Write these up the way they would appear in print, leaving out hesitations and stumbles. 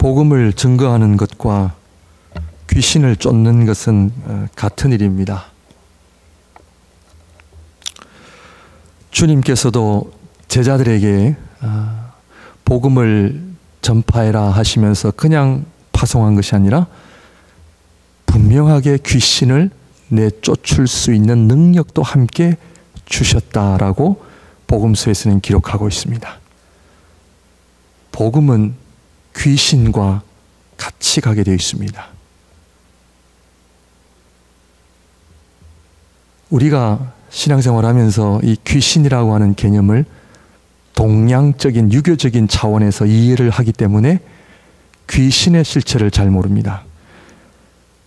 복음을 증거하는 것과 귀신을 쫓는 것은 같은 일입니다. 주님께서도 제자들에게 복음을 전파해라 하시면서 그냥 파송한 것이 아니라 분명하게 귀신을 내쫓을 수 있는 능력도 함께 주셨다라고 복음서에서는 기록하고 있습니다. 복음은 귀신과 같이 가게 되어 있습니다. 우리가 신앙생활하면서 이 귀신이라고 하는 개념을 동양적인 유교적인 차원에서 이해를 하기 때문에 귀신의 실체를 잘 모릅니다.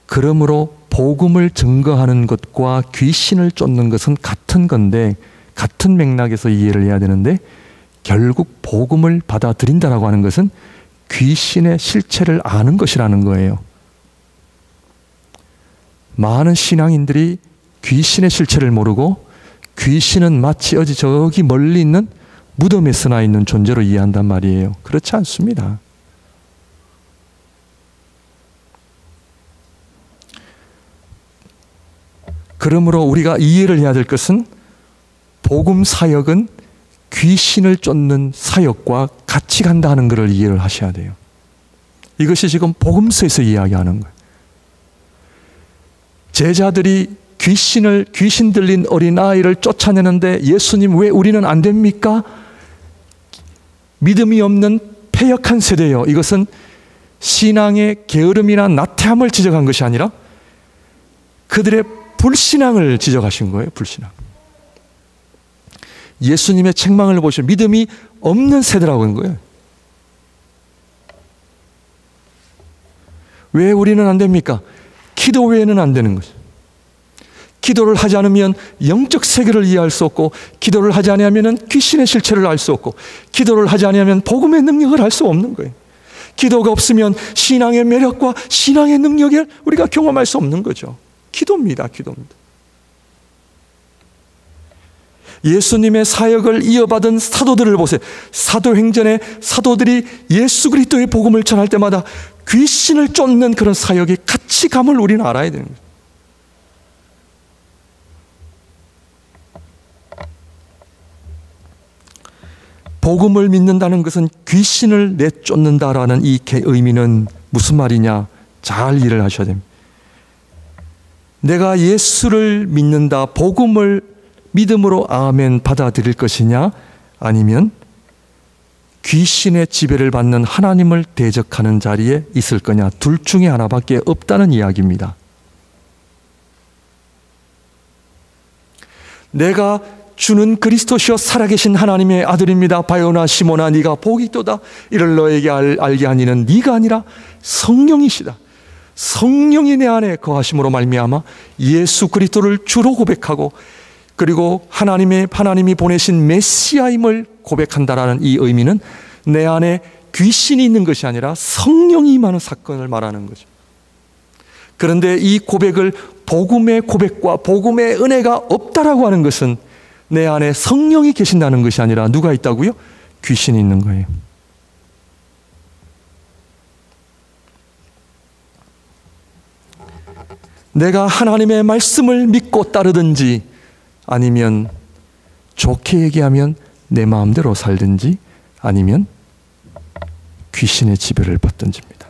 그러므로 복음을 증거하는 것과 귀신을 쫓는 것은 같은 건데, 같은 맥락에서 이해를 해야 되는데, 결국 복음을 받아들인다라고 하는 것은 귀신의 실체를 아는 것이라는 거예요. 많은 신앙인들이 귀신의 실체를 모르고 귀신은 마치 어디 저기 멀리 있는 무덤에 서나 있는 존재로 이해한단 말이에요. 그렇지 않습니다. 그러므로 우리가 이해를 해야 될 것은 복음 사역은 귀신을 쫓는 사역과 같이 간다 하는 것을 이해를 하셔야 돼요. 이것이 지금 복음서에서 이야기하는 거예요. 제자들이 귀신 들린 어린아이를 쫓아내는데 예수님 왜 우리는 안 됩니까? 믿음이 없는 패역한 세대예요. 이것은 신앙의 게으름이나 나태함을 지적한 것이 아니라 그들의 불신앙을 지적하신 거예요. 불신앙. 예수님의 책망을 보시면 믿음이 없는 세대라고 하는 거예요. 왜 우리는 안 됩니까? 기도 외에는 안 되는 거죠. 기도를 하지 않으면 영적 세계를 이해할 수 없고, 기도를 하지 않으면 귀신의 실체를 알 수 없고, 기도를 하지 않으면 복음의 능력을 알 수 없는 거예요. 기도가 없으면 신앙의 매력과 신앙의 능력을 우리가 경험할 수 없는 거죠. 기도입니다. 기도입니다. 예수님의 사역을 이어받은 사도들을 보세요. 사도행전의 사도들이 예수 그리스도의 복음을 전할 때마다 귀신을 쫓는 그런 사역이 같이 감을 우리는 알아야 되는 거예요. 복음을 믿는다는 것은 귀신을 내쫓는다라는 이 의미는 무슨 말이냐? 잘 이해를 하셔야 됩니다. 내가 예수를 믿는다, 복음을 믿음으로 아멘 받아들일 것이냐, 아니면 귀신의 지배를 받는 하나님을 대적하는 자리에 있을 거냐, 둘 중에 하나밖에 없다는 이야기입니다. 내가 주는 그리스도시요 살아계신 하나님의 아들입니다. 바요나 시모나 네가 복이 있도다. 이를 너에게 알게 하니는 네가 아니라 성령이시다. 성령이 내 안에 거하심으로 말미암아 예수 그리스도를 주로 고백하고, 그리고 하나님이 보내신 메시아임을 고백한다라는 이 의미는 내 안에 귀신이 있는 것이 아니라 성령이 임하는 사건을 말하는 거죠. 그런데 이 고백을 복음의 고백과 복음의 은혜가 없다라고 하는 것은 내 안에 성령이 계신다는 것이 아니라 누가 있다고요? 귀신이 있는 거예요. 내가 하나님의 말씀을 믿고 따르든지, 아니면 좋게 얘기하면 내 마음대로 살든지, 아니면 귀신의 지배를 받든지입니다.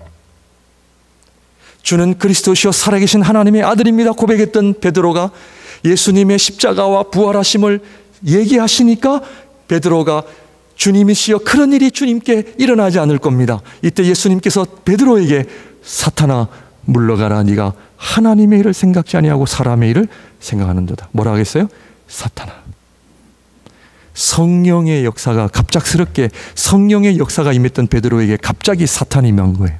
주는 그리스도시요 살아계신 하나님의 아들입니다 고백했던 베드로가 예수님의 십자가와 부활하심을 얘기하시니까 베드로가 주님이시여 그런 일이 주님께 일어나지 않을 겁니다. 이때 예수님께서 베드로에게 사탄아 물러가라, 네가 하나님의 일을 생각지 아니하고 사람의 일을 생각하는도다. 뭐라 하겠어요? 사탄아. 성령의 역사가 갑작스럽게, 성령의 역사가 임했던 베드로에게 갑자기 사탄이 임한 거예요.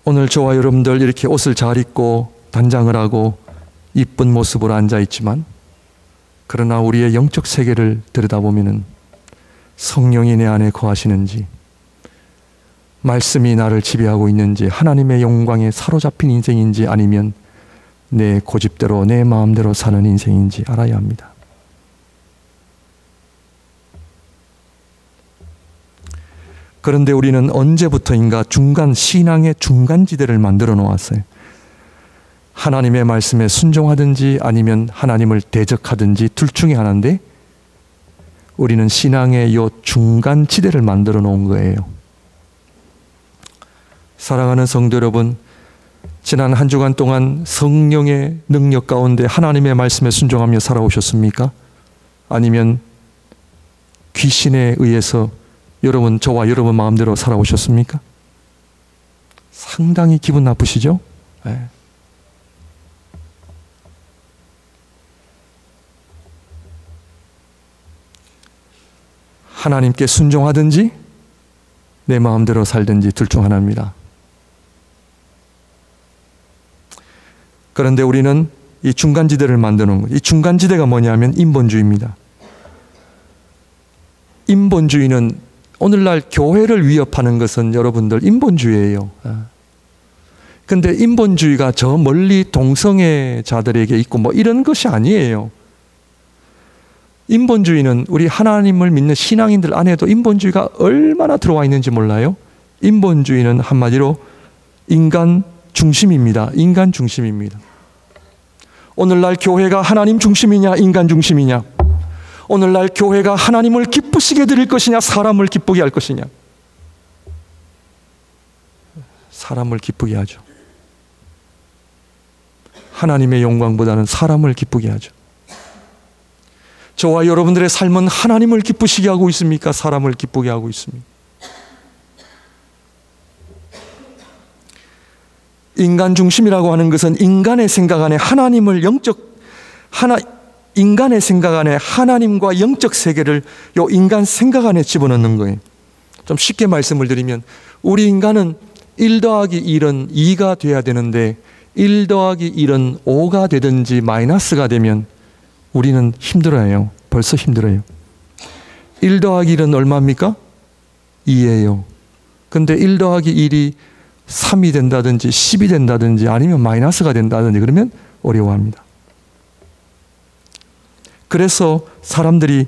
오늘 저와 여러분들 이렇게 옷을 잘 입고 단장을 하고 이쁜 모습으로 앉아 있지만, 그러나 우리의 영적 세계를 들여다보면 성령이 내 안에 거하시는지, 말씀이 나를 지배하고 있는지, 하나님의 영광에 사로잡힌 인생인지, 아니면 내 고집대로 내 마음대로 사는 인생인지 알아야 합니다. 그런데 우리는 언제부터인가 신앙의 중간지대를 만들어 놓았어요. 하나님의 말씀에 순종하든지 아니면 하나님을 대적하든지 둘 중에 하나인데, 우리는 신앙의 이 중간지대를 만들어 놓은 거예요. 사랑하는 성도 여러분, 지난 한 주간 동안 성령의 능력 가운데 하나님의 말씀에 순종하며 살아오셨습니까? 아니면 귀신에 의해서 저와 여러분 마음대로 살아오셨습니까? 상당히 기분 나쁘시죠? 네. 하나님께 순종하든지 내 마음대로 살든지 둘 중 하나입니다. 그런데 우리는 이 중간지대를 만드는 거예요. 이 중간지대가 뭐냐면 인본주의입니다. 인본주의는 오늘날 교회를 위협하는 것은 여러분들 인본주의예요. 그런데 인본주의가 저 멀리 동성애자들에게 있고 뭐 이런 것이 아니에요. 인본주의는 우리 하나님을 믿는 신앙인들 안에도 인본주의가 얼마나 들어와 있는지 몰라요? 인본주의는 한마디로 인간 중심입니다. 인간 중심입니다. 오늘날 교회가 하나님 중심이냐 인간 중심이냐? 오늘날 교회가 하나님을 기쁘시게 드릴 것이냐 사람을 기쁘게 할 것이냐? 사람을 기쁘게 하죠. 하나님의 영광보다는 사람을 기쁘게 하죠. 저와 여러분들의 삶은 하나님을 기쁘시게 하고 있습니까? 사람을 기쁘게 하고 있습니까? 인간 중심이라고 하는 것은 인간의 생각 안에 인간의 생각 안에 하나님과 영적 세계를 요 인간 생각 안에 집어넣는 거예요. 좀 쉽게 말씀을 드리면 우리 인간은 1 더하기 1은 2가 돼야 되는데 1 더하기 1은 5가 되든지 마이너스가 되면 우리는 힘들어요. 벌써 힘들어요. 1 더하기 1은 얼마입니까? 2예요. 근데 1 더하기 1이 3이 된다든지 10이 된다든지 아니면 마이너스가 된다든지 그러면 어려워합니다. 그래서 사람들이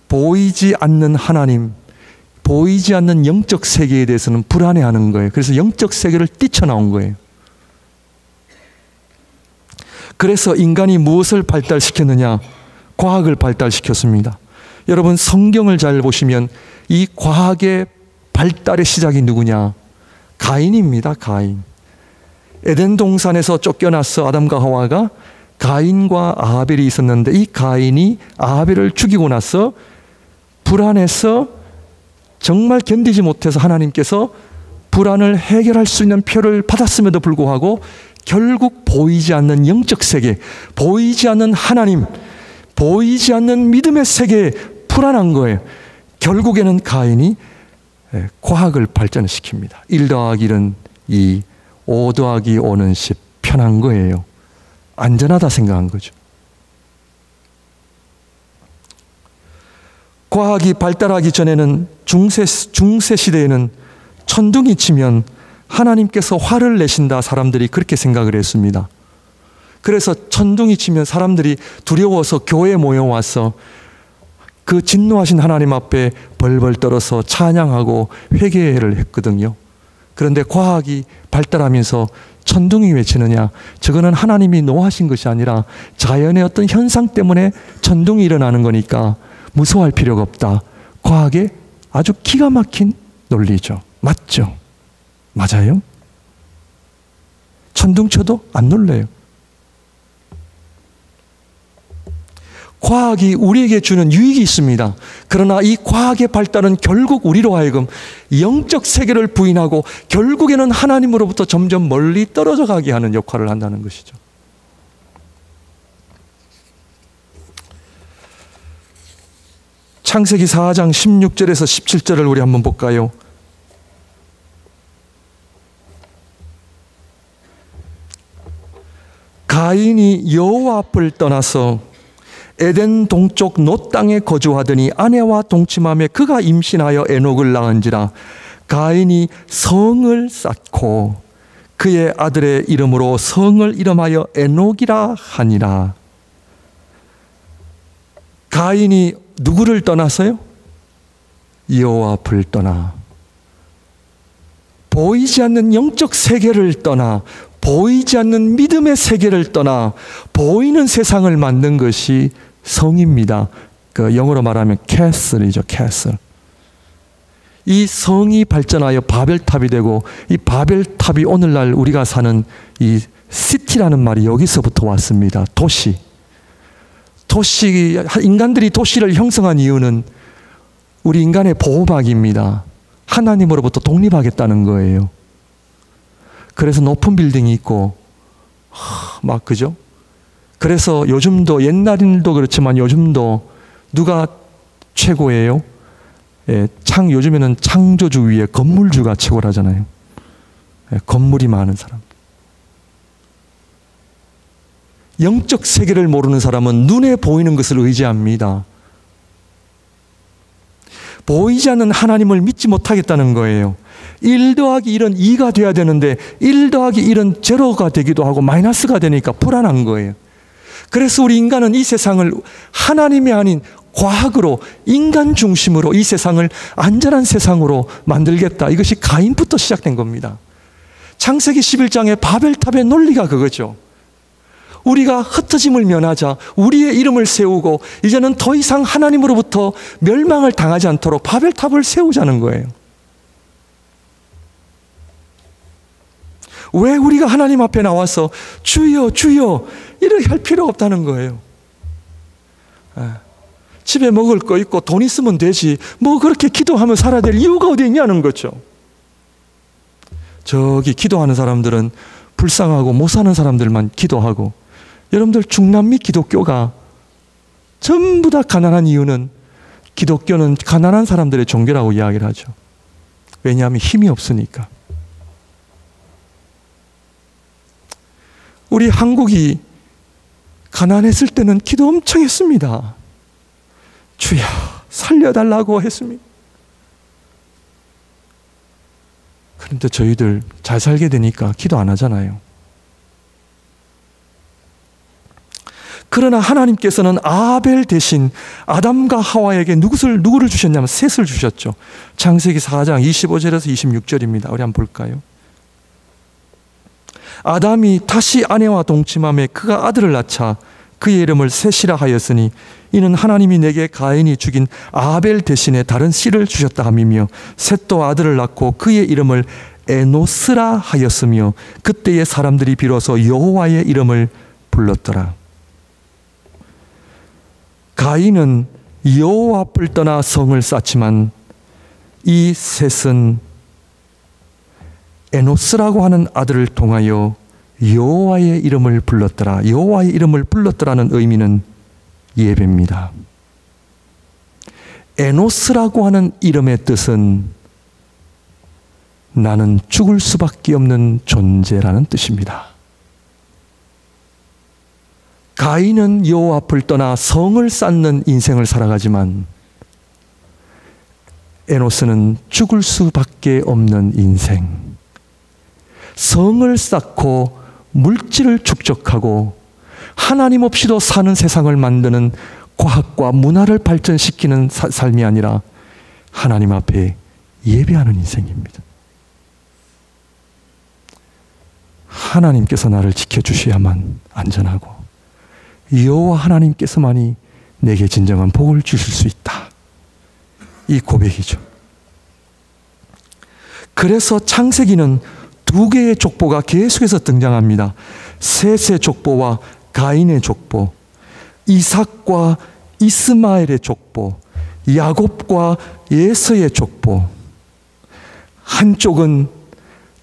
보이지 않는 하나님, 보이지 않는 영적 세계에 대해서는 불안해하는 거예요. 그래서 영적 세계를 뛰쳐나온 거예요. 그래서 인간이 무엇을 발달시켰느냐? 과학을 발달시켰습니다. 여러분 성경을 잘 보시면 이 과학의 발달의 시작이 누구냐? 가인입니다. 가인. 에덴 동산에서 쫓겨나서 아담과 하와가 가인과 아벨이 있었는데 이 가인이 아벨을 죽이고 나서 불안해서 정말 견디지 못해서 하나님께서 불안을 해결할 수 있는 표를 받았음에도 불구하고 결국 보이지 않는 영적 세계, 보이지 않는 하나님, 보이지 않는 믿음의 세계에 불안한 거예요. 결국에는 가인이 과학을 발전시킵니다. 1 더하기 1은 2, 5 더하기 5는 10. 편한 거예요. 안전하다 생각한 거죠. 과학이 발달하기 전에는 중세 시대에는 천둥이 치면 하나님께서 화를 내신다 사람들이 그렇게 생각을 했습니다. 그래서 천둥이 치면 사람들이 두려워서 교회에 모여와서 그 진노하신 하나님 앞에 벌벌 떨어서 찬양하고 회개를 했거든요. 그런데 과학이 발달하면서 천둥이 왜 치느냐? 저거는 하나님이 노하신 것이 아니라 자연의 어떤 현상 때문에 천둥이 일어나는 거니까 무서워할 필요가 없다. 과학의 아주 기가 막힌 논리죠. 맞죠? 맞아요? 천둥 쳐도 안 놀래요. 과학이 우리에게 주는 유익이 있습니다. 그러나 이 과학의 발달은 결국 우리로 하여금 영적 세계를 부인하고 결국에는 하나님으로부터 점점 멀리 떨어져 가게 하는 역할을 한다는 것이죠. 창세기 4장 16절에서 17절을 우리 한번 볼까요? 가인이 여호와 앞을 떠나서 에덴 동쪽 놋 땅에 거주하더니 아내와 동침하며 그가 임신하여 에녹을 낳은지라. 가인이 성을 쌓고 그의 아들의 이름으로 성을 이름하여 에녹이라 하니라. 가인이 누구를 떠나서요? 여호와 앞을 떠나 보이지 않는 영적 세계를 떠나, 보이지 않는 믿음의 세계를 떠나 보이는 세상을 만든 것이 성입니다. 그 영어로 말하면 castle이죠, castle. 이 성이 발전하여 바벨탑이 되고, 이 바벨탑이 오늘날 우리가 사는 이 시티라는 말이 여기서부터 왔습니다. 도시. 인간들이 도시를 형성한 이유는 우리 인간의 보호막입니다. 하나님으로부터 독립하겠다는 거예요. 그래서 높은 빌딩이 있고, 막, 그죠? 그래서 요즘도, 옛날도 그렇지만 요즘도 누가 최고예요? 예, 요즘에는 창조주 위에 건물주가 최고라잖아요. 예, 건물이 많은 사람. 영적 세계를 모르는 사람은 눈에 보이는 것을 의지합니다. 보이지 않는 하나님을 믿지 못하겠다는 거예요. 1 더하기 1은 2가 돼야 되는데 1 더하기 1은 제로가 되기도 하고 마이너스가 되니까 불안한 거예요. 그래서 우리 인간은 이 세상을 하나님이 아닌 과학으로, 인간 중심으로 이 세상을 안전한 세상으로 만들겠다. 이것이 가인부터 시작된 겁니다. 창세기 11장의 바벨탑의 논리가 그거죠. 우리가 흩어짐을 면하자, 우리의 이름을 세우고 이제는 더 이상 하나님으로부터 멸망을 당하지 않도록 바벨탑을 세우자는 거예요. 왜 우리가 하나님 앞에 나와서 주여 주여 이렇게 할 필요가 없다는 거예요. 집에 먹을 거 있고 돈 있으면 되지, 뭐 그렇게 기도하며 살아야 될 이유가 어디 있냐는 거죠. 저기 기도하는 사람들은 불쌍하고 못 사는 사람들만 기도하고, 여러분들 중남미 기독교가 전부 다 가난한 이유는, 기독교는 가난한 사람들의 종교라고 이야기를 하죠. 왜냐하면 힘이 없으니까. 우리 한국이 가난했을 때는 기도 엄청 했습니다. 주여 살려달라고 했습니다. 그런데 저희들 잘 살게 되니까 기도 안 하잖아요. 그러나 하나님께서는 아벨 대신 아담과 하와에게 누구를 주셨냐면 셋을 주셨죠. 창세기 4장 25절에서 26절입니다. 우리 한번 볼까요? 아담이 다시 아내와 동침함에 그가 아들을 낳자 그의 이름을 셋이라 하였으니 이는 하나님이 내게 가인이 죽인 아벨 대신에 다른 씨를 주셨다 함이며, 셋도 아들을 낳고 그의 이름을 에노스라 하였으며 그때의 사람들이 비로소 여호와의 이름을 불렀더라. 가인은 여호와 앞을 떠나 성을 쌓지만 이 셋은 에노스라고 하는 아들을 통하여 여호와의 이름을 불렀더라. 여호와의 이름을 불렀더라는 의미는 예배입니다. 에노스라고 하는 이름의 뜻은 나는 죽을 수밖에 없는 존재라는 뜻입니다. 가인은 여호와 앞을 떠나 성을 쌓는 인생을 살아가지만 에노스는 죽을 수밖에 없는 인생, 성을 쌓고 물질을 축적하고 하나님 없이도 사는 세상을 만드는 과학과 문화를 발전시키는 삶이 아니라 하나님 앞에 예배하는 인생입니다. 하나님께서 나를 지켜주셔야만 안전하고 여호와 하나님께서만이 내게 진정한 복을 주실 수 있다. 이 고백이죠. 그래서 창세기는 2개의 족보가 계속해서 등장합니다. 셋의 족보와 가인의 족보, 이삭과 이스마엘의 족보, 야곱과 예서의 족보. 한쪽은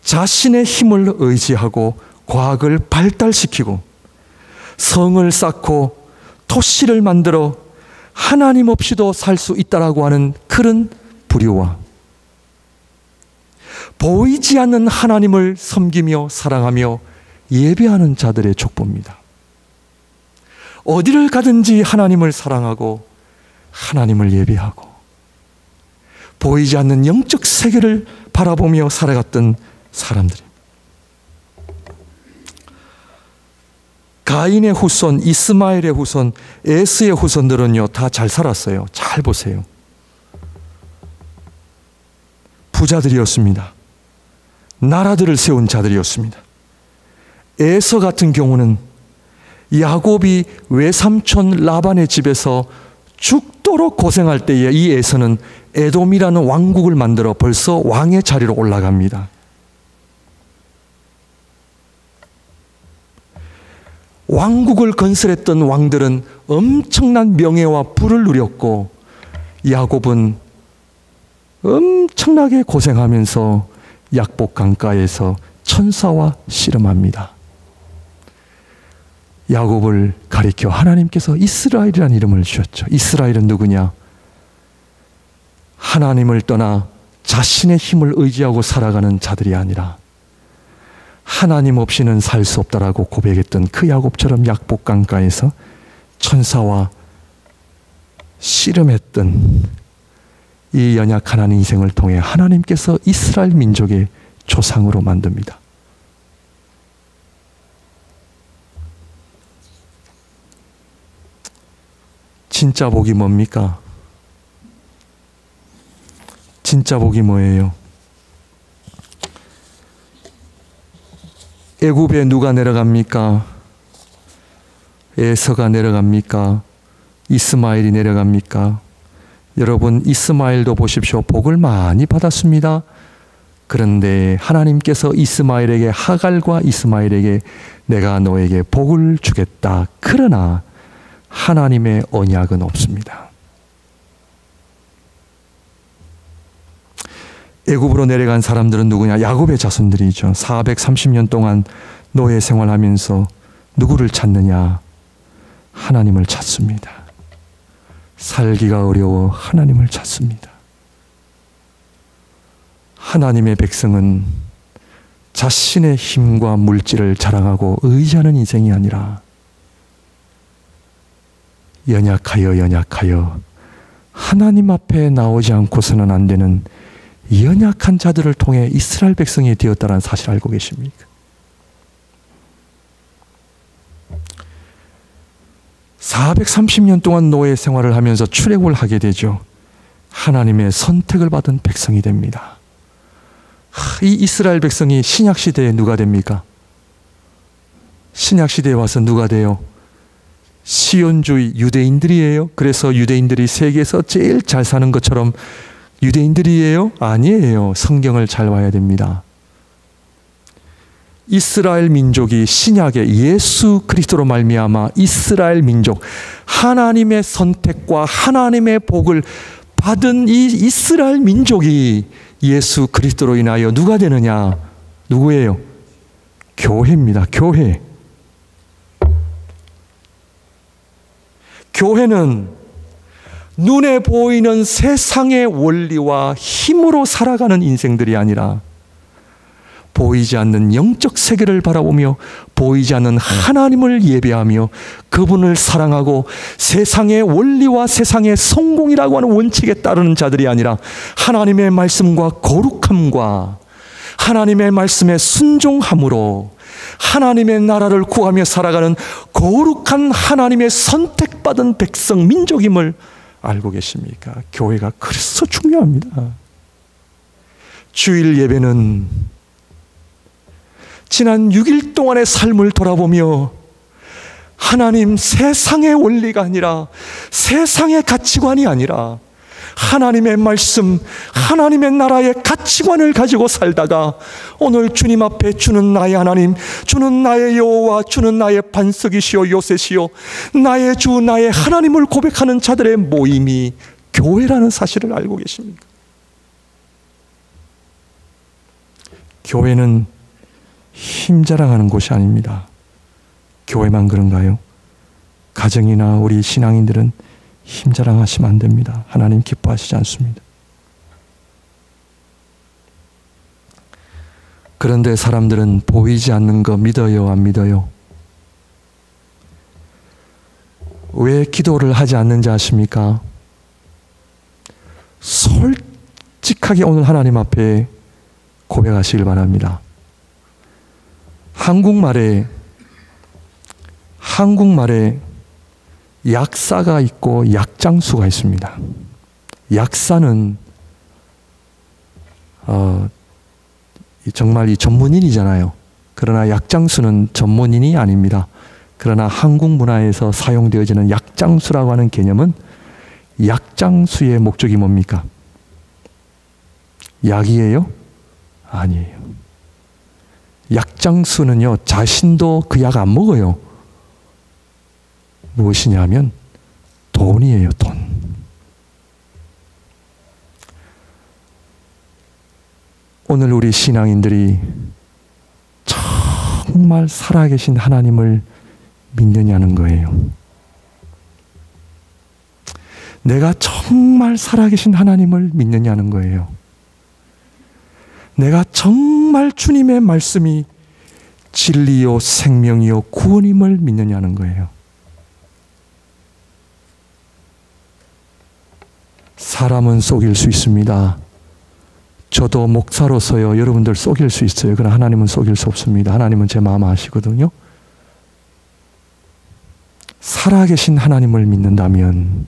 자신의 힘을 의지하고 과학을 발달시키고 성을 쌓고 도시를 만들어 하나님 없이도 살 수 있다라고 하는 그런 부류와 보이지 않는 하나님을 섬기며 사랑하며 예배하는 자들의 족보입니다. 어디를 가든지 하나님을 사랑하고 하나님을 예배하고 보이지 않는 영적 세계를 바라보며 살아갔던 사람들입니다. 가인의 후손, 이스마엘의 후손, 에스의 후손들은요 다 잘 살았어요. 잘 보세요. 부자들이었습니다. 나라들을 세운 자들이었습니다. 에서 같은 경우는 야곱이 외삼촌 라반의 집에서 죽도록 고생할 때에 이 에서는 에돔이라는 왕국을 만들어 벌써 왕의 자리로 올라갑니다. 왕국을 건설했던 왕들은 엄청난 명예와 부를 누렸고 야곱은 엄청나게 고생하면서 약복 강가에서 천사와 씨름합니다. 야곱을 가리켜 하나님께서 이스라엘이라는 이름을 주셨죠. 이스라엘은 누구냐? 하나님을 떠나 자신의 힘을 의지하고 살아가는 자들이 아니라 하나님 없이는 살 수 없다라고 고백했던 그 야곱처럼 약복 강가에서 천사와 씨름했던 이 연약한 인생을 통해 하나님께서 이스라엘 민족의 조상으로 만듭니다. 진짜 복이 뭡니까? 진짜 복이 뭐예요? 애굽에 누가 내려갑니까? 에서가 내려갑니까? 이스마엘이 내려갑니까? 여러분, 이스마엘도 보십시오. 복을 많이 받았습니다. 그런데 하나님께서 이스마엘에게, 하갈과 이스마엘에게 내가 너에게 복을 주겠다. 그러나 하나님의 언약은 없습니다. 애굽으로 내려간 사람들은 누구냐? 야곱의 자손들이죠. 430년 동안 노예 생활하면서 누구를 찾느냐? 하나님을 찾습니다. 살기가 어려워 하나님을 찾습니다. 하나님의 백성은 자신의 힘과 물질을 자랑하고 의지하는 인생이 아니라 연약하여 하나님 앞에 나오지 않고서는 안 되는 연약한 자들을 통해 이스라엘 백성이 되었다는 사실을 알고 계십니까? (430년) 동안 노예 생활을 하면서 출애굽을 하게 되죠. 하나님의 선택을 받은 백성이 됩니다. 이 이스라엘 백성이 신약시대에 누가 됩니까? 신약시대에 와서 누가 돼요? 시온주의 유대인들이에요. 그래서 유대인들이 세계에서 제일 잘 사는 것처럼 유대인들이에요? 아니에요. 성경을 잘 봐야 됩니다. 이스라엘 민족이 신약의 예수 그리스도로 말미암아 이스라엘 민족, 하나님의 선택과 하나님의 복을 받은 이 이스라엘 민족이 예수 그리스도로 인하여 누가 되느냐? 누구예요? 교회입니다. 교회. 교회는 눈에 보이는 세상의 원리와 힘으로 살아가는 인생들이 아니라 보이지 않는 영적 세계를 바라보며 보이지 않는 하나님을 예배하며 그분을 사랑하고 세상의 원리와 세상의 성공이라고 하는 원칙에 따르는 자들이 아니라 하나님의 말씀과 거룩함과 하나님의 말씀에 순종함으로 하나님의 나라를 구하며 살아가는 거룩한 하나님의 선택받은 백성 민족임을 알고 계십니까? 교회가 그래서 중요합니다. 주일 예배는 지난 6일 동안의 삶을 돌아보며 하나님, 세상의 원리가 아니라 세상의 가치관이 아니라 하나님의 말씀, 하나님의 나라의 가치관을 가지고 살다가 오늘 주님 앞에 주는 나의 하나님, 주는 나의 여호와, 주는 나의 반석이시오 요새시오, 나의 주, 나의 하나님을 고백하는 자들의 모임이 교회라는 사실을 알고 계십니까? 교회는 힘 자랑하는 곳이 아닙니다. 교회만 그런가요? 가정이나 우리 신앙인들은 힘 자랑하시면 안 됩니다. 하나님 기뻐하시지 않습니다. 그런데 사람들은 보이지 않는 거 믿어요, 안 믿어요? 왜 기도를 하지 않는지 아십니까? 솔직하게 오늘 하나님 앞에 고백하시길 바랍니다. 한국말에 약사가 있고 약장수가 있습니다. 약사는 정말 이 전문인이잖아요. 그러나 약장수는 전문인이 아닙니다. 그러나 한국 문화에서 사용되어지는 약장수라고 하는 개념은 약장수의 목적이 뭡니까? 약이에요? 아니에요. 약장수는요, 자신도 그 약 안 먹어요. 무엇이냐면 돈이에요, 돈. 오늘 우리 신앙인들이 정말 살아계신 하나님을 믿느냐는 거예요. 내가 정말 살아계신 하나님을 믿느냐는 거예요. 내가 정말 주님의 말씀이 진리요 생명이요 구원임을 믿느냐는 거예요. 사람은 속일 수 있습니다. 저도 목사로서요, 여러분들 속일 수 있어요. 그러나 하나님은 속일 수 없습니다. 하나님은 제 마음 아시거든요. 살아계신 하나님을 믿는다면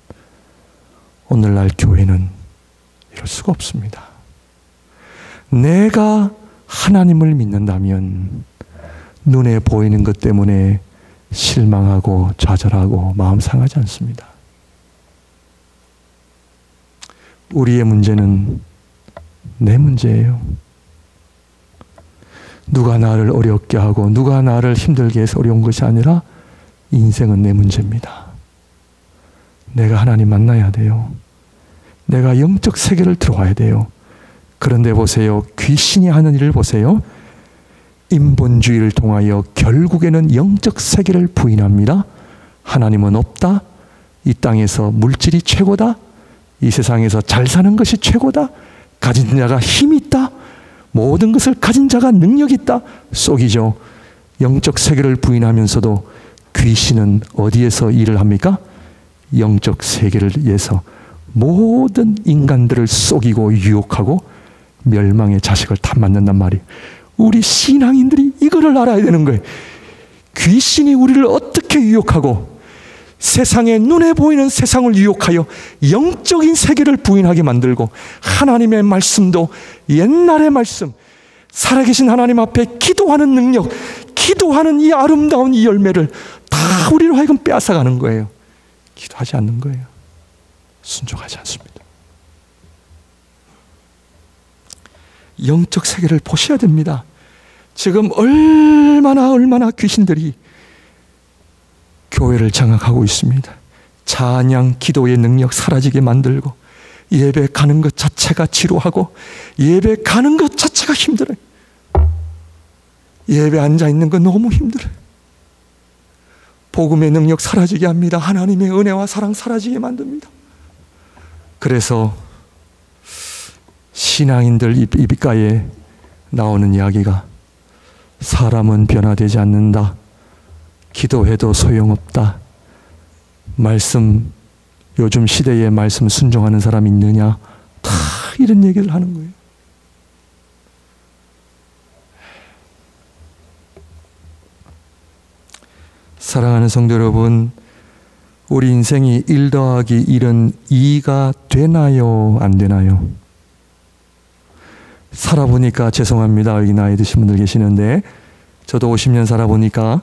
오늘날 교회는 이럴 수가 없습니다. 내가 하나님을 믿는다면 눈에 보이는 것 때문에 실망하고 좌절하고 마음 상하지 않습니다. 우리의 문제는 내 문제예요. 누가 나를 어렵게 하고 누가 나를 힘들게 해서 어려운 것이 아니라 인생은 내 문제입니다. 내가 하나님 만나야 돼요. 내가 영적 세계를 들어와야 돼요. 그런데 보세요. 귀신이 하는 일을 보세요. 인본주의를 통하여 결국에는 영적 세계를 부인합니다. 하나님은 없다. 이 땅에서 물질이 최고다. 이 세상에서 잘 사는 것이 최고다. 가진 자가 힘이 있다. 모든 것을 가진 자가 능력이 있다. 속이죠. 영적 세계를 부인하면서도 귀신은 어디에서 일을 합니까? 영적 세계를 위해서 모든 인간들을 속이고 유혹하고 멸망의 자식을 다 만든단 말이에요. 우리 신앙인들이 이거를 알아야 되는 거예요. 귀신이 우리를 어떻게 유혹하고 세상에 눈에 보이는 세상을 유혹하여 영적인 세계를 부인하게 만들고 하나님의 말씀도 옛날의 말씀, 살아계신 하나님 앞에 기도하는 능력, 기도하는 이 아름다운 이 열매를 다 우리로 하여금 빼앗아가는 거예요. 기도하지 않는 거예요. 순종하지 않습니다. 영적 세계를 보셔야 됩니다. 지금 얼마나 귀신들이 교회를 장악하고 있습니다. 찬양, 기도의 능력 사라지게 만들고 예배 가는 것 자체가 지루하고 예배 가는 것 자체가 힘들어요. 예배 앉아있는 거 너무 힘들어요. 복음의 능력 사라지게 합니다. 하나님의 은혜와 사랑 사라지게 만듭니다. 그래서 신앙인들 입가에 나오는 이야기가 사람은 변화되지 않는다. 기도해도 소용없다. 말씀, 요즘 시대에 말씀 순종하는 사람이 있느냐? 다 이런 얘기를 하는 거예요. 사랑하는 성도 여러분, 우리 인생이 1 더하기 1은 2가 되나요? 안 되나요? 살아보니까 죄송합니다. 여기 나이 드신 분들 계시는데 저도 50년 살아보니까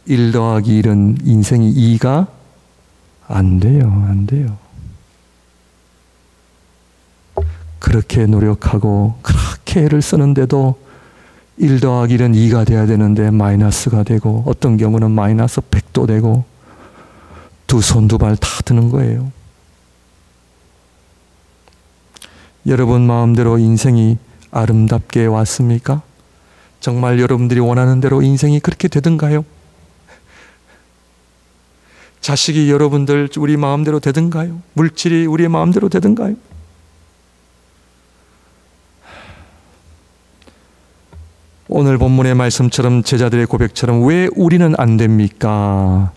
1 더하기 1은 인생이 2가 안 돼요. 안 돼요. 그렇게 노력하고 그렇게 애를 쓰는데도 1 더하기 1은 2가 돼야 되는데 마이너스가 되고 어떤 경우는 마이너스 100도 되고 두 손 두 발 다 드는 거예요. 여러분 마음대로 인생이 아름답게 왔습니까? 정말 여러분들이 원하는 대로 인생이 그렇게 되든가요? 자식이 여러분들 우리 마음대로 되든가요? 물질이 우리의 마음대로 되든가요? 오늘 본문의 말씀처럼 제자들의 고백처럼 왜 우리는 안 됩니까?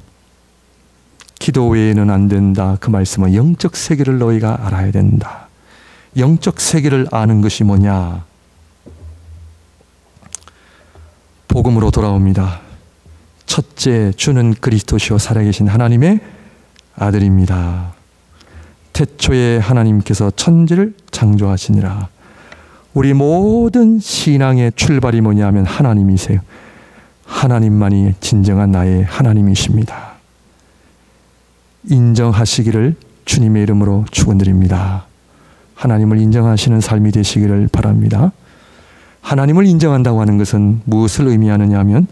기도 외에는 안 된다. 그 말씀은 영적 세계를 너희가 알아야 된다. 영적 세계를 아는 것이 뭐냐? 복음으로 돌아옵니다. 첫째, 주는 그리스도시요 살아계신 하나님의 아들입니다. 태초에 하나님께서 천지를 창조하시니라. 우리 모든 신앙의 출발이 뭐냐면 하나님이세요. 하나님만이 진정한 나의 하나님이십니다. 인정하시기를 주님의 이름으로 축원드립니다. 하나님을 인정하시는 삶이 되시기를 바랍니다. 하나님을 인정한다고 하는 것은 무엇을 의미하느냐 하면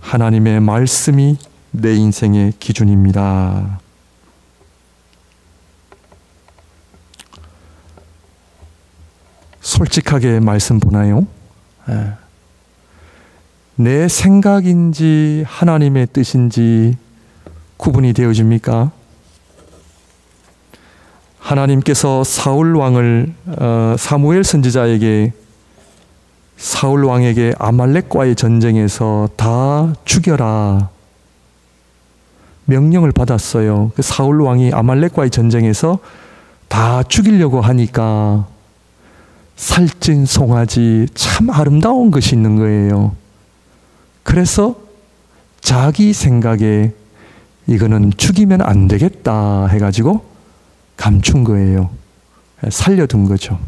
하나님의 말씀이 내 인생의 기준입니다. 솔직하게 말씀 보나요? 내 생각인지 하나님의 뜻인지 구분이 되어집니까? 하나님께서 사울 왕을 사무엘 선지자에게 사울 왕에게 아말렉과의 전쟁에서 다 죽여라 명령을 받았어요. 그 사울 왕이 아말렉과의 전쟁에서 다 죽이려고 하니까 살찐 송아지 참 아름다운 것이 있는 거예요. 그래서 자기 생각에 이거는 죽이면 안 되겠다 해가지고 감춘 거예요. 살려둔 거죠.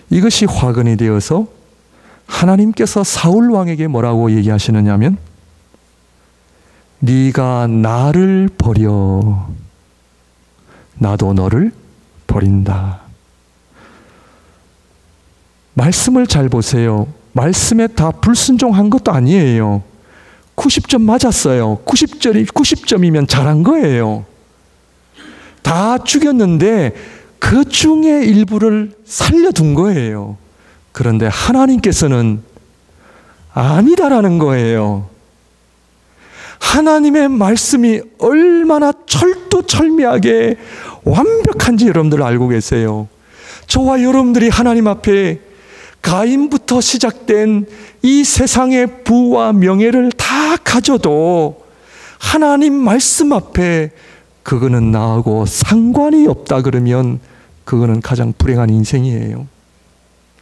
이것이 화근이 되어서 하나님께서 사울 왕에게 뭐라고 얘기하시느냐면 네가 나를 버려 나도 너를 버린다. 말씀을 잘 보세요. 말씀에 다 불순종한 것도 아니에요. 90점 맞았어요. 90점이면 잘한 거예요. 다 죽였는데 그 중에 일부를 살려둔 거예요. 그런데 하나님께서는 아니다라는 거예요. 하나님의 말씀이 얼마나 철두철미하게 완벽한지 여러분들 알고 계세요. 저와 여러분들이 하나님 앞에 가인부터 시작된 이 세상의 부와 명예를 다 가져도 하나님 말씀 앞에 그거는 나하고 상관이 없다 그러면 그거는 가장 불행한 인생이에요.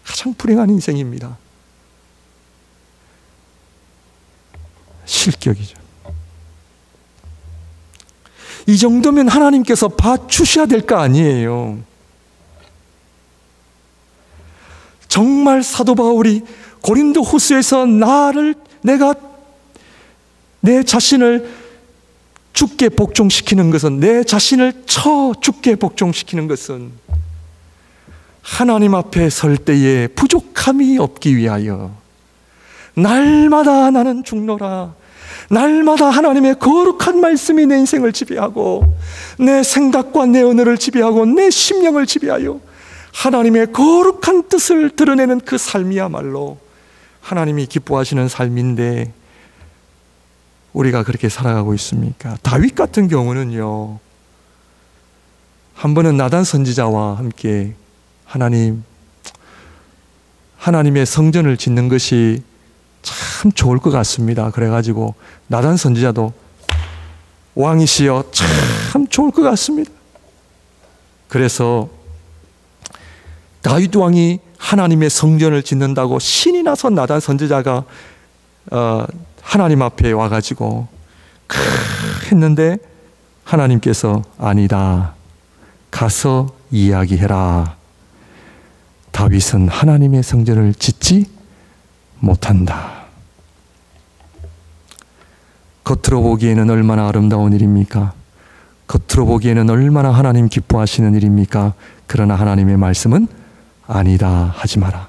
가장 불행한 인생입니다. 실격이죠. 이 정도면 하나님께서 봐주셔야 될 거 아니에요. 정말 사도 바울이 고린도 후서에서 내가 내 자신을 죽게 복종시키는 것은 내 자신을 죽게 복종시키는 것은 하나님 앞에 설 때에 부족함이 없기 위하여 날마다 나는 죽노라. 날마다 하나님의 거룩한 말씀이 내 인생을 지배하고 내 생각과 내 언어를 지배하고 내 심령을 지배하여 하나님의 거룩한 뜻을 드러내는 그 삶이야말로 하나님이 기뻐하시는 삶인데 우리가 그렇게 살아가고 있습니까? 다윗 같은 경우는요, 한 번은 나단 선지자와 함께 하나님의 성전을 짓는 것이 참 좋을 것 같습니다. 그래가지고 나단 선지자도 왕이시여 참 좋을 것 같습니다. 그래서 다윗 왕이 하나님의 성전을 짓는다고 신이 나서 나단 선지자가 하나님 앞에 와가지고 했는데 하나님께서 아니다. 가서 이야기해라. 다윗은 하나님의 성전을 짓지 못한다. 겉으로 보기에는 얼마나 아름다운 일입니까? 겉으로 보기에는 얼마나 하나님 기뻐하시는 일입니까? 그러나 하나님의 말씀은 아니다 하지 마라.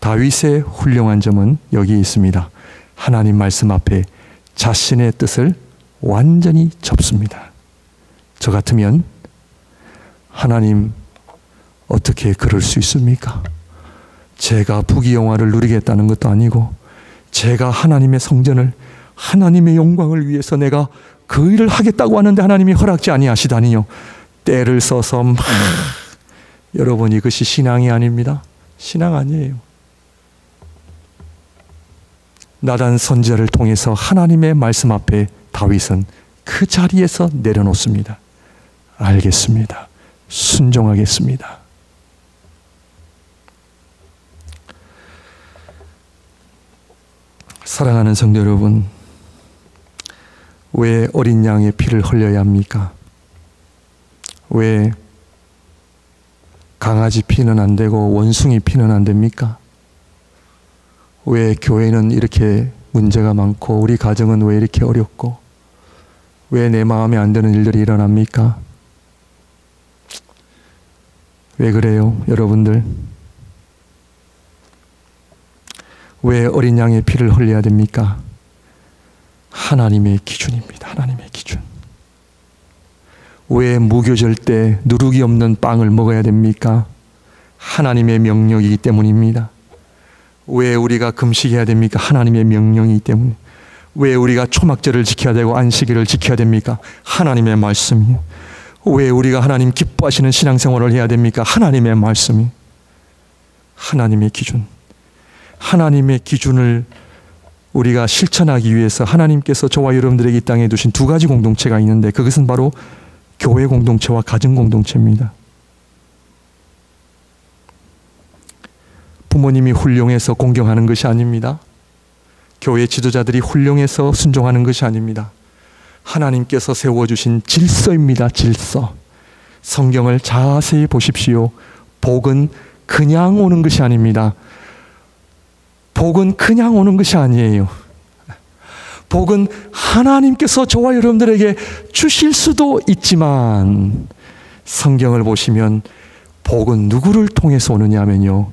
다윗의 훌륭한 점은 여기 있습니다. 하나님 말씀 앞에 자신의 뜻을 완전히 접습니다. 저 같으면 하나님 어떻게 그럴 수 있습니까? 제가 부귀영화를 누리겠다는 것도 아니고 제가 하나님의 성전을 하나님의 영광을 위해서 내가 그 일을 하겠다고 하는데 하나님이 허락지 아니하시다니요. 때를 써서 여러분 이것이 신앙이 아닙니다. 신앙 아니에요. 나단 선지자를 통해서 하나님의 말씀 앞에 다윗은 그 자리에서 내려놓습니다. 알겠습니다. 순종하겠습니다. 사랑하는 성도 여러분, 왜 어린 양의 피를 흘려야 합니까? 왜 강아지 피는 안 되고 원숭이 피는 안 됩니까? 왜 교회는 이렇게 문제가 많고 우리 가정은 왜 이렇게 어렵고 왜 내 마음에 안 드는 일들이 일어납니까? 왜 그래요, 여러분들? 왜 어린 양의 피를 흘려야 됩니까? 하나님의 기준입니다. 하나님의 기준. 왜 무교절 때 누룩이 없는 빵을 먹어야 됩니까? 하나님의 명령이기 때문입니다. 왜 우리가 금식해야 됩니까? 하나님의 명령이기 때문에. 왜 우리가 초막절을 지켜야 되고 안식일을 지켜야 됩니까? 하나님의 말씀이요. 왜 우리가 하나님 기뻐하시는 신앙생활을 해야 됩니까? 하나님의 말씀이. 하나님의 기준. 하나님의 기준을 우리가 실천하기 위해서 하나님께서 저와 여러분들에게 이 땅에 두신 두 가지 공동체가 있는데 그것은 바로 교회 공동체와 가정 공동체입니다. 부모님이 훌륭해서 공경하는 것이 아닙니다. 교회 지도자들이 훌륭해서 순종하는 것이 아닙니다. 하나님께서 세워주신 질서입니다. 질서. 성경을 자세히 보십시오. 복은 그냥 오는 것이 아닙니다. 복은 그냥 오는 것이 아니에요. 복은 하나님께서 저와 여러분들에게 주실 수도 있지만 성경을 보시면 복은 누구를 통해서 오느냐 하면요.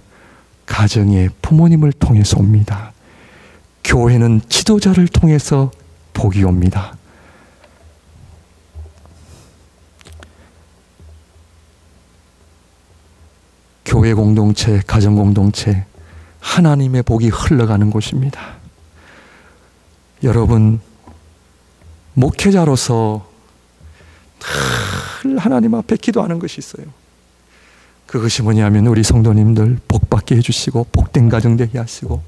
가정의 부모님을 통해서 옵니다. 교회는 지도자를 통해서 복이 옵니다. 교회 공동체, 가정 공동체, 하나님의 복이 흘러가는 곳입니다. 여러분, 목회자로서 늘 하나님 앞에 기도하는 것이 있어요. 그것이 뭐냐면 우리 성도님들 복받게 해주시고 복된 가정 되게 하시고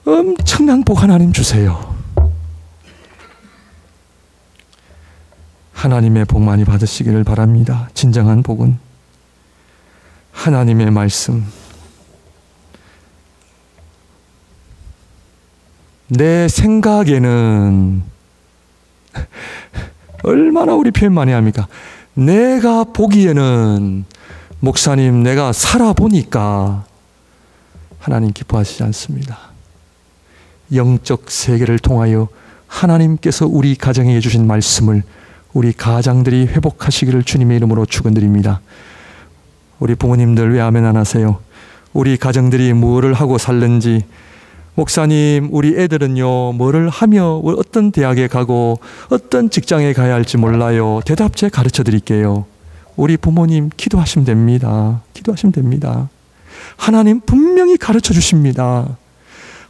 엄청난 복 하나님 주세요. 하나님의 복 많이 받으시기를 바랍니다. 진정한 복은 하나님의 말씀, 내 생각에는 얼마나 우리 표현 많이 합니까? 내가 보기에는 목사님 내가 살아보니까 하나님 기뻐하시지 않습니다. 영적 세계를 통하여 하나님께서 우리 가정에 주신 말씀을 우리 가장들이 회복하시기를 주님의 이름으로 축원드립니다. 우리 부모님들 왜 아멘 안 하세요? 우리 가정들이 무엇을 하고 살는지, 목사님 우리 애들은요 뭐를 하며 어떤 대학에 가고 어떤 직장에 가야 할지 몰라요. 대답제 가르쳐 드릴게요. 우리 부모님 기도하시면 됩니다. 기도하시면 됩니다. 하나님 분명히 가르쳐 주십니다.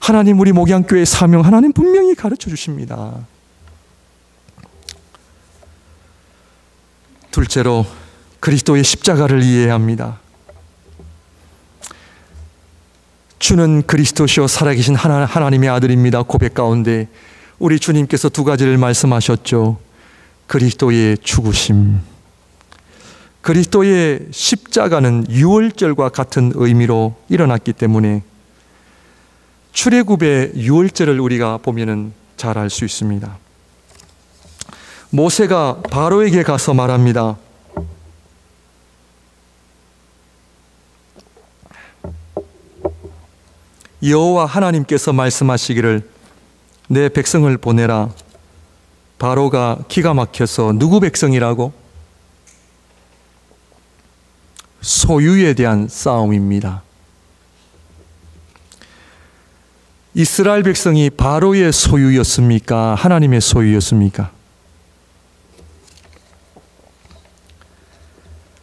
하나님 우리 목양교회 사명 하나님 분명히 가르쳐 주십니다. 둘째로 그리스도의 십자가를 이해해야 합니다. 주는 그리스도시요 살아계신 하나님의 아들입니다. 고백 가운데 우리 주님께서 두 가지를 말씀하셨죠. 그리스도의 죽으심, 그리스도의 십자가는 유월절과 같은 의미로 일어났기 때문에 출애굽의 유월절을 우리가 보면은 잘 알 수 있습니다. 모세가 바로에게 가서 말합니다. 여호와 하나님께서 말씀하시기를 내 백성을 보내라. 바로가 기가 막혀서 누구 백성이라고? 소유에 대한 싸움입니다. 이스라엘 백성이 바로의 소유였습니까? 하나님의 소유였습니까?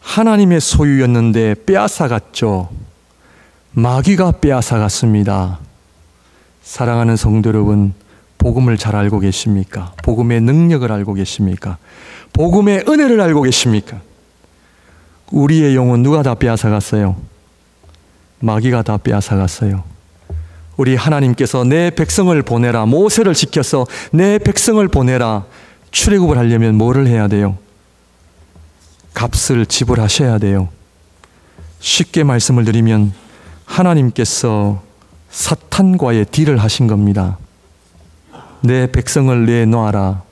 하나님의 소유였는데 빼앗아갔죠. 마귀가 빼앗아갔습니다. 사랑하는 성도 여러분, 복음을 잘 알고 계십니까? 복음의 능력을 알고 계십니까? 복음의 은혜를 알고 계십니까? 우리의 영혼 누가 다 빼앗아갔어요? 마귀가 다 빼앗아갔어요. 우리 하나님께서 내 백성을 보내라, 모세를 지켜서 내 백성을 보내라. 출애굽을 하려면 뭐를 해야 돼요? 값을 지불하셔야 돼요. 쉽게 말씀을 드리면 하나님께서 사탄과의 딜을 하신 겁니다. 내 백성을 내놔라.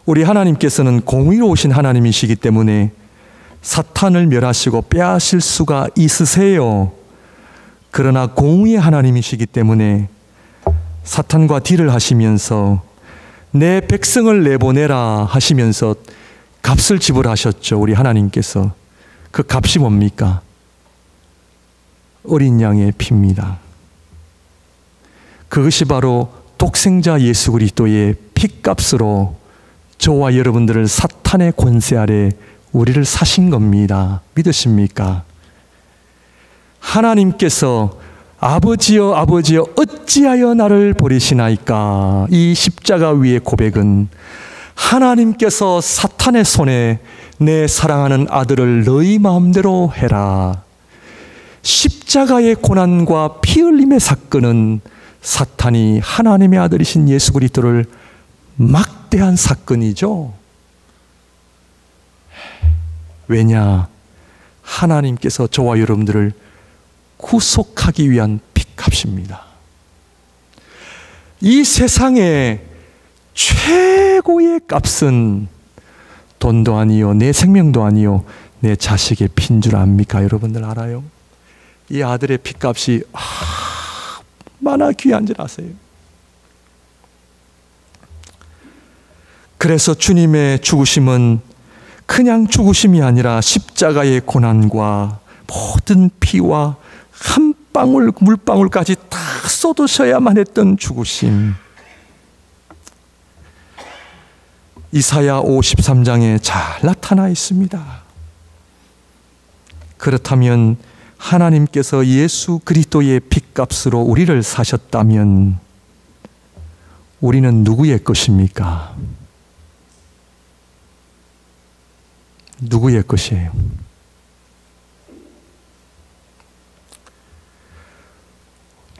우리 하나님께서는 공의로우신 하나님이시기 때문에 사탄을 멸하시고 빼앗을 수가 있으세요. 그러나 공의의 하나님이시기 때문에 사탄과 딜을 하시면서 내 백성을 내보내라 하시면서 값을 지불하셨죠. 우리 하나님께서. 그 값이 뭡니까? 어린 양의 피입니다. 그것이 바로 독생자 예수 그리스도의 피값으로 저와 여러분들을 사탄의 권세 아래 우리를 사신 겁니다. 믿으십니까? 하나님께서 아버지여 아버지여 어찌하여 나를 버리시나이까? 이 십자가 위의 고백은 하나님께서 사탄의 손에 내 사랑하는 아들을 너희 마음대로 해라. 십자가의 고난과 피 흘림의 사건은 사탄이 하나님의 아들이신 예수 그리스도를 막대한 사건이죠. 왜냐? 하나님께서 저와 여러분들을 구속하기 위한 피값입니다. 이 세상에 최고의 값은 돈도 아니요, 내 생명도 아니요, 내 자식의 피인 줄 압니까? 여러분들 알아요? 이 아들의 피값이 얼마나 귀한 줄 아세요? 그래서 주님의 죽으심은 그냥 죽으심이 아니라 십자가의 고난과 모든 피와 한 방울 물방울까지 다 쏟으셔야만 했던 죽으심. 이사야 53장에 잘 나타나 있습니다. 그렇다면 하나님께서 예수 그리스도의 핏값으로 우리를 사셨다면 우리는 누구의 것입니까? 누구의 것이에요?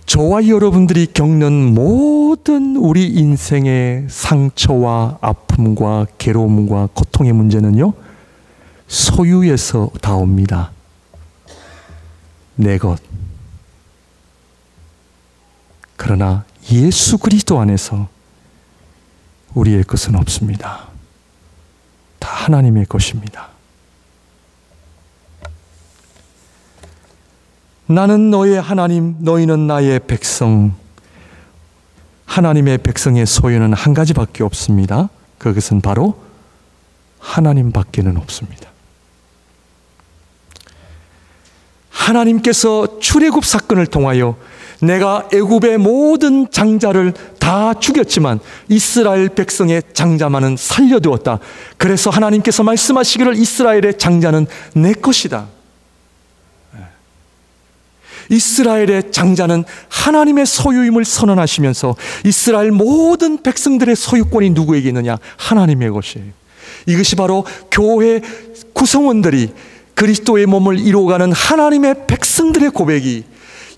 저와 여러분들이 겪는 모든 우리 인생의 상처와 아픔과 괴로움과 고통의 문제는요, 소유에서 다 옵니다. 내 것. 그러나 예수 그리스도 안에서 우리의 것은 없습니다. 다 하나님의 것입니다. 나는 너의 하나님, 너희는 나의 백성. 하나님의 백성의 소유는 한 가지밖에 없습니다. 그것은 바로 하나님밖에는 없습니다. 하나님께서 출애굽 사건을 통하여 내가 애굽의 모든 장자를 다 죽였지만 이스라엘 백성의 장자만은 살려두었다. 그래서 하나님께서 말씀하시기를 이스라엘의 장자는 내 것이다. 이스라엘의 장자는 하나님의 소유임을 선언하시면서 이스라엘 모든 백성들의 소유권이 누구에게 있느냐? 하나님의 것이에요. 이것이 바로 교회 구성원들이 그리스도의 몸을 이루어가는 하나님의 백성들의 고백이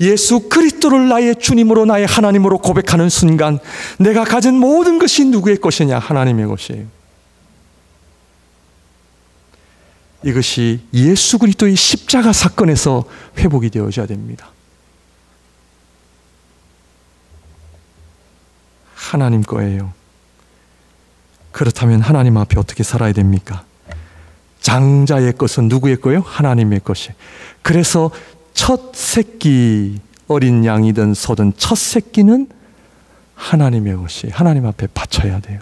예수 그리스도를 나의 주님으로 나의 하나님으로 고백하는 순간 내가 가진 모든 것이 누구의 것이냐? 하나님의 것이에요. 이것이 예수 그리스도의 십자가 사건에서 회복이 되어져야 됩니다. 하나님 거예요. 그렇다면 하나님 앞에 어떻게 살아야 됩니까? 장자의 것은 누구의 거예요? 하나님의 것이. 그래서 첫 새끼, 어린 양이든 소든 첫 새끼는 하나님의 것이 하나님 앞에 바쳐야 돼요.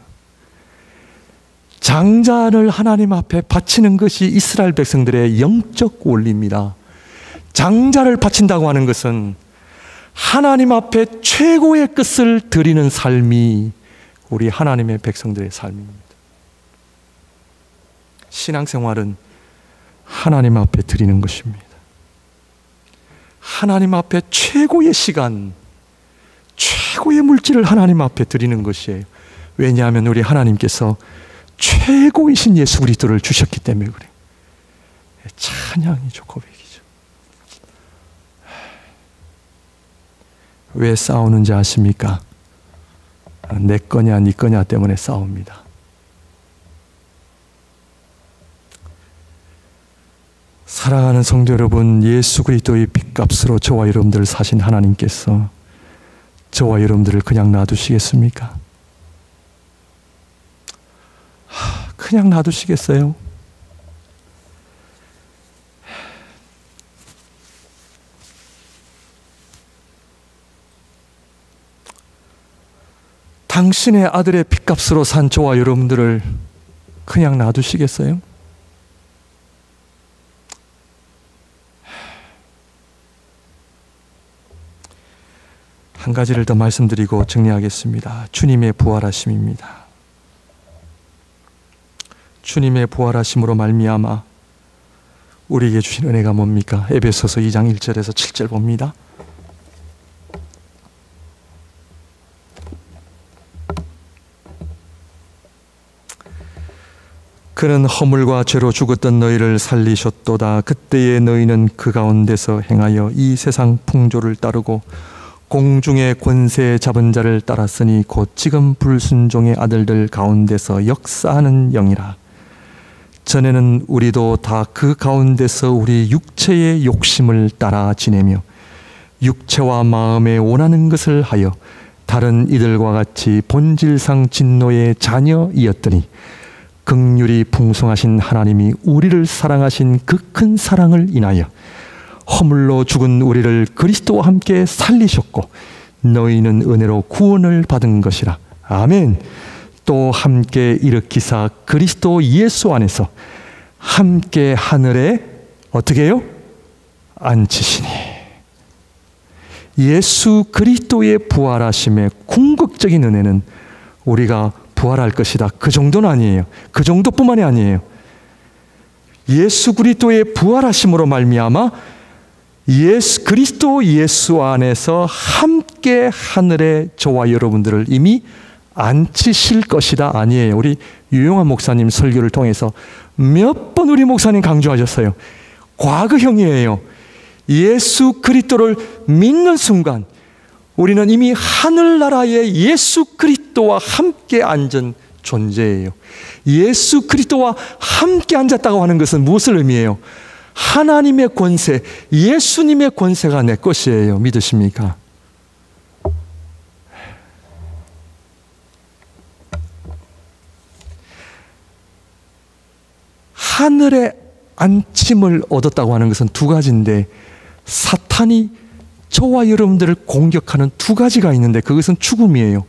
장자를 하나님 앞에 바치는 것이 이스라엘 백성들의 영적 원리입니다. 장자를 바친다고 하는 것은 하나님 앞에 최고의 것을 드리는 삶이 우리 하나님의 백성들의 삶입니다. 신앙생활은 하나님 앞에 드리는 것입니다. 하나님 앞에 최고의 시간, 최고의 물질을 하나님 앞에 드리는 것이에요. 왜냐하면 우리 하나님께서 최고이신 예수 그리스도를 주셨기 때문에 그래요. 찬양이죠, 고백이죠. 왜 싸우는지 아십니까? 내 거냐 네 거냐 때문에 싸웁니다. 사랑하는 성도 여러분, 예수 그리스도의 핏값으로 저와 여러분들을 사신 하나님께서 저와 여러분들을 그냥 놔두시겠습니까? 그냥 놔두시겠어요? 당신의 아들의 핏값으로 산 저와 여러분들을 그냥 놔두시겠어요? 한 가지를 더 말씀드리고 정리하겠습니다. 주님의 부활하심입니다. 주님의 부활하심으로 말미암아 우리에게 주신 은혜가 뭡니까? 에베소서 2장 1절에서 7절 봅니다. 그는 허물과 죄로 죽었던 너희를 살리셨도다. 그때의 너희는 그 가운데서 행하여 이 세상 풍조를 따르고 공중의 권세 잡은 자를 따랐으니 곧 지금 불순종의 아들들 가운데서 역사하는 영이라. 전에는 우리도 다 그 가운데서 우리 육체의 욕심을 따라 지내며 육체와 마음에 원하는 것을 하여 다른 이들과 같이 본질상 진노의 자녀이었더니 긍휼이 풍성하신 하나님이 우리를 사랑하신 그 큰 사랑을 인하여 허물로 죽은 우리를 그리스도와 함께 살리셨고 너희는 은혜로 구원을 받은 것이라. 아멘. 또 함께 일으키사 그리스도 예수 안에서 함께 하늘에 어떻게 해요? 앉히시니. 예수 그리스도의 부활하심의 궁극적인 은혜는 우리가 부활할 것이다. 그 정도는 아니에요. 그 정도뿐만이 아니에요. 예수 그리스도의 부활하심으로 말미암아 그리스도 예수 안에서 함께 하늘에 저와 여러분들을 이미 앉히실 것이다 아니에요. 우리 유용한 목사님 설교를 통해서 몇 번 우리 목사님 강조하셨어요. 과거형이에요. 예수 그리스도를 믿는 순간 우리는 이미 하늘나라에 예수 그리스도와 함께 앉은 존재예요. 예수 그리스도와 함께 앉았다고 하는 것은 무엇을 의미해요? 하나님의 권세, 예수님의 권세가 내 것이에요. 믿으십니까? 하늘의 안침을 얻었다고 하는 것은 두 가지인데 사탄이 저와 여러분들을 공격하는 두 가지가 있는데 그것은 죽음이에요.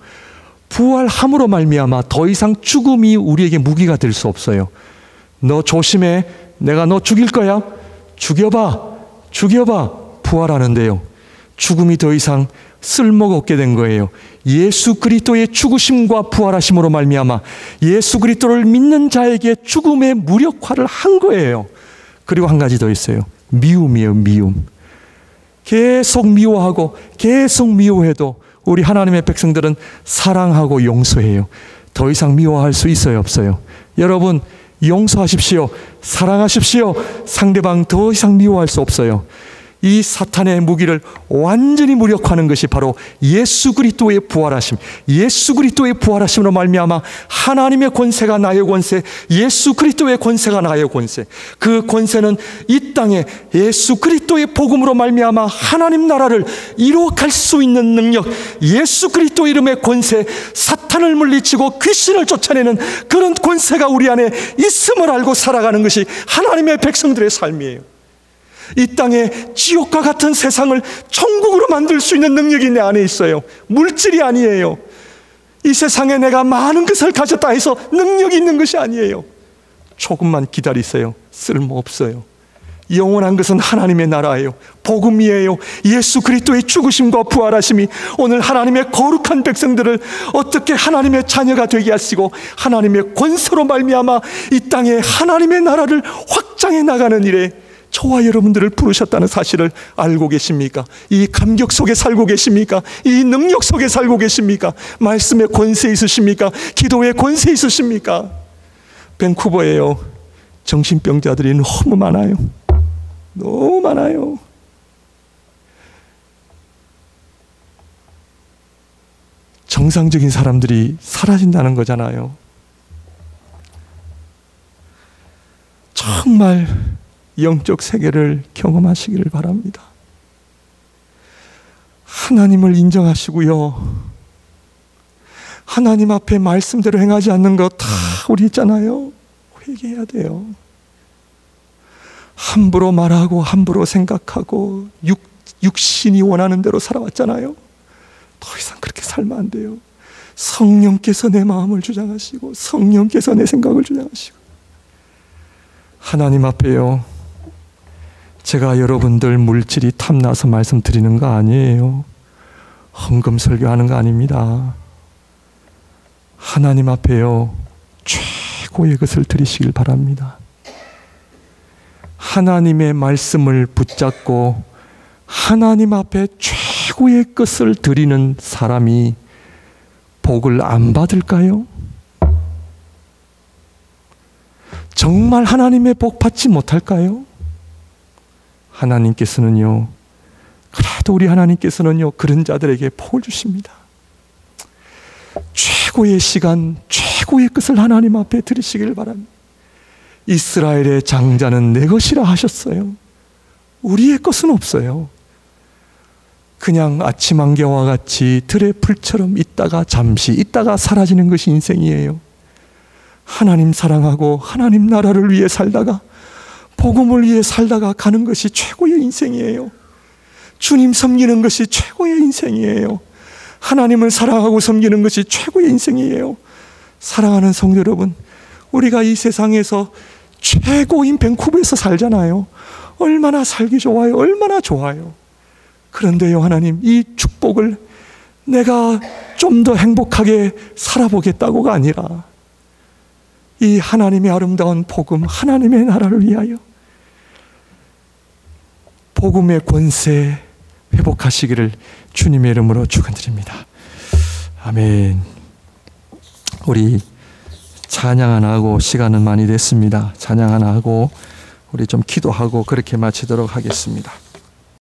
부활함으로 말미암아 더 이상 죽음이 우리에게 무기가 될 수 없어요. 너 조심해. 내가 너 죽일 거야. 죽여봐. 부활하는데요. 죽음이 더 이상 쓸모가 없게 된 거예요. 예수 그리스도의 죽으심과 부활하심으로 말미암아 예수 그리스도를 믿는 자에게 죽음의 무력화를 한 거예요. 그리고 한 가지 더 있어요. 미움이에요. 미움. 계속 미워하고 계속 미워해도 우리 하나님의 백성들은 사랑하고 용서해요. 더 이상 미워할 수 있어요? 없어요? 여러분 용서하십시오. 사랑하십시오. 상대방 더 이상 미워할 수 없어요. 이 사탄의 무기를 완전히 무력화하는 것이 바로 예수 그리스도의 부활하심, 예수 그리스도의 부활하심으로 말미암아 하나님의 권세가 나의 권세, 예수 그리스도의 권세가 나의 권세. 그 권세는 이 땅에 예수 그리스도의 복음으로 말미암아 하나님 나라를 이루어갈 수 있는 능력, 예수 그리스도 이름의 권세, 사탄을 물리치고 귀신을 쫓아내는 그런 권세가 우리 안에 있음을 알고 살아가는 것이 하나님의 백성들의 삶이에요. 이 땅에 지옥과 같은 세상을 천국으로 만들 수 있는 능력이 내 안에 있어요. 물질이 아니에요. 이 세상에 내가 많은 것을 가졌다 해서 능력이 있는 것이 아니에요. 조금만 기다리세요. 쓸모없어요. 영원한 것은 하나님의 나라예요. 복음이에요. 예수 그리스도의 죽으심과 부활하심이 오늘 하나님의 거룩한 백성들을 어떻게 하나님의 자녀가 되게 하시고 하나님의 권세로 말미암아 이 땅에 하나님의 나라를 확장해 나가는 일에 저와 여러분들을 부르셨다는 사실을 알고 계십니까? 이 감격 속에 살고 계십니까? 이 능력 속에 살고 계십니까? 말씀의 권세 있으십니까? 기도의 권세 있으십니까? 밴쿠버에요. 정신병자들이 너무 많아요. 너무 많아요. 정상적인 사람들이 사라진다는 거잖아요. 정말 영적 세계를 경험하시기를 바랍니다. 하나님을 인정하시고요. 하나님 앞에 말씀대로 행하지 않는 거 다 우리 있잖아요. 회개해야 돼요. 함부로 말하고 함부로 생각하고 육신이 원하는 대로 살아왔잖아요. 더 이상 그렇게 살면 안 돼요. 성령께서 내 마음을 주장하시고 성령께서 내 생각을 주장하시고, 하나님 앞에요, 제가 여러분들 물질이 탐나서 말씀드리는 거 아니에요. 헌금 설교하는 거 아닙니다. 하나님 앞에요, 최고의 것을 드리시길 바랍니다. 하나님의 말씀을 붙잡고 하나님 앞에 최고의 것을 드리는 사람이 복을 안 받을까요? 정말 하나님의 복 받지 못할까요? 하나님께서는요, 그래도 우리 하나님께서는요, 그런 자들에게 복을 주십니다. 최고의 시간, 최고의 것을 하나님 앞에 드리시길 바랍니다. 이스라엘의 장자는 내 것이라 하셨어요. 우리의 것은 없어요. 그냥 아침 안개와 같이 들의 풀처럼 있다가 잠시 있다가 사라지는 것이 인생이에요. 하나님 사랑하고 하나님 나라를 위해 살다가 복음을 위해 살다가 가는 것이 최고의 인생이에요. 주님 섬기는 것이 최고의 인생이에요. 하나님을 사랑하고 섬기는 것이 최고의 인생이에요. 사랑하는 성도 여러분, 우리가 이 세상에서 최고인 밴쿠버에서 살잖아요. 얼마나 살기 좋아요. 얼마나 좋아요. 그런데요, 하나님, 이 축복을 내가 좀 더 행복하게 살아보겠다고가 아니라 이 하나님의 아름다운 복음, 하나님의 나라를 위하여 복음의 권세 회복하시기를 주님의 이름으로 축원드립니다. 아멘. 우리 찬양 하나 하고, 시간은 많이 됐습니다. 찬양 하나 하고 우리 좀 기도하고 그렇게 마치도록 하겠습니다.